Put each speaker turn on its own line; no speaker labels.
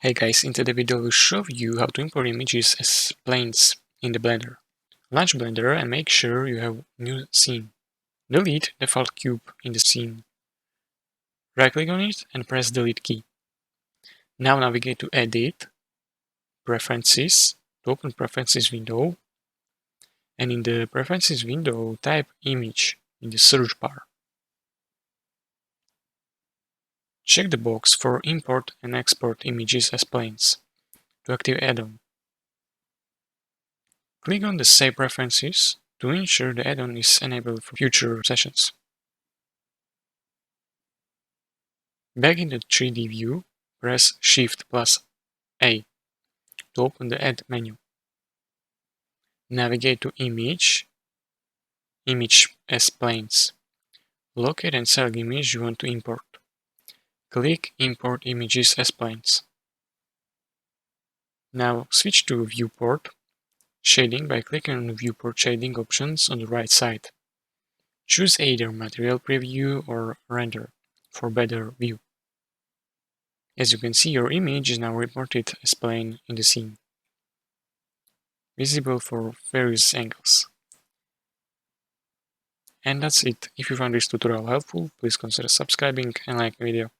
Hey guys, in today's video I will show you how to import images as planes in the Blender. Launch Blender and make sure you have new scene. Delete default cube in the scene. Right click on it and press delete key. Now navigate to Edit, Preferences, to open Preferences window, and in the Preferences window type Image in the search bar. Check the box for Import and Export Images as Planes to activate add-on. Click on the Save Preferences to ensure the add-on is enabled for future sessions. Back in the 3D view, press Shift+A to open the Add menu. Navigate to Image, Image as Planes. Locate and select image you want to import. Click Import Images as Planes. Now switch to Viewport Shading by clicking on the Viewport Shading options on the right side. Choose either Material Preview or Render for better view. As you can see, your image is now reported as plane in the scene, visible for various angles. And that's it. If you found this tutorial helpful, please consider subscribing and like the video.